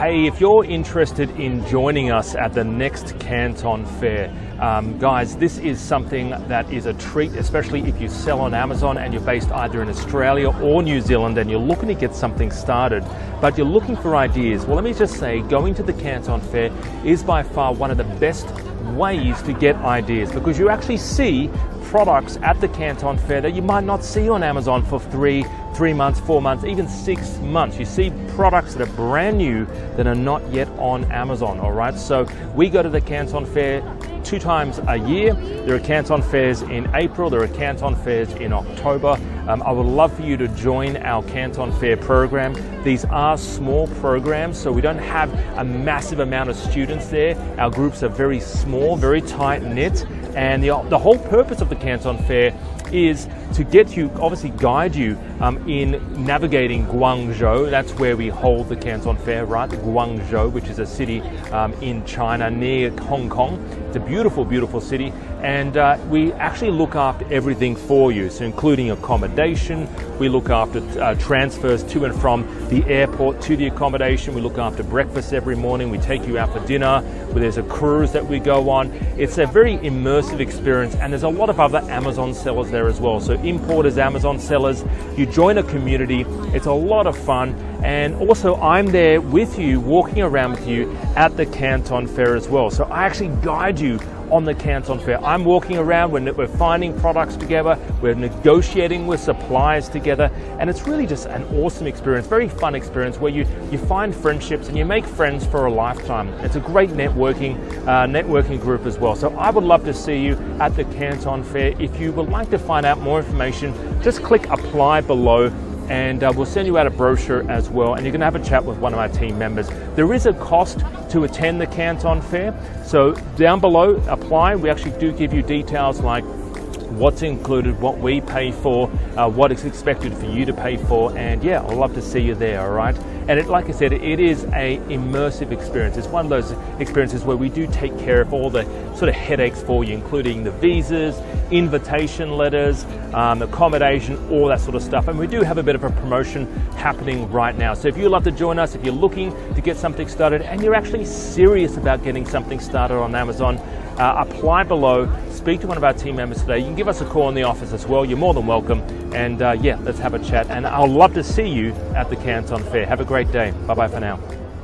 Hey, if you're interested in joining us at the next Canton Fair, guys, this is something that is a treat, especially if you sell on Amazon and you're based either in Australia or New Zealand and you're looking to get something started, but you're looking for ideas. Well, let me just say, going to the Canton Fair is by far one of the best ways to get ideas, because you actually see products at the Canton Fair that you might not see on Amazon for three months, 4 months, even 6 months. You see products that are brand new that are not yet on Amazon, all right? So we go to the Canton Fair 2 times a year. There are Canton Fairs in April, there are Canton Fairs in October. I would love for you to join our Canton Fair program. These are small programs, so we don't have a massive amount of students there. Our groups are very small, very tight-knit, and the whole purpose of the Canton Fair is to get you, obviously guide you in navigating Guangzhou. That's where we hold the Canton Fair, right? Guangzhou, which is a city in China near Hong Kong. It's a beautiful, beautiful city, and we actually look after everything for you, so including accommodation. We look after transfers to and from the airport to the accommodation. We look after breakfast every morning. We take you out for dinner. There's a cruise that we go on. It's a very immersive experience, and there's a lot of other Amazon sellers there as well. So importers, Amazon sellers, you join a community. It's a lot of fun. And also I'm there with you, walking around with you at the Canton Fair as well. So I actually guide you on the Canton Fair. I'm walking around, we're finding products together, we're negotiating with suppliers together, and it's really just an awesome experience, very fun experience where you find friendships and you make friends for a lifetime. It's a great networking group as well. So I would love to see you at the Canton Fair. If you would like to find out more information, just click apply below, and we'll send you out a brochure as well, and you can have a chat with one of our team members. There is a cost to attend the Canton Fair, so down below, apply. We actually do give you details like what's included, what we pay for, what is expected for you to pay for, and yeah, I'd love to see you there, all right? And like I said, it is a immersive experience. It's one of those experiences where we do take care of all the sort of headaches for you, including the visas, invitation letters, accommodation, all that sort of stuff. And we do have a bit of a promotion happening right now. So if you'd love to join us, if you're looking to get something started and you're actually serious about getting something started on Amazon, apply below, speak to one of our team members today. You can give us a call in the office as well. You're more than welcome. And yeah, let's have a chat. And I'll love to see you at the Canton Fair. Have a great day. Bye-bye for now.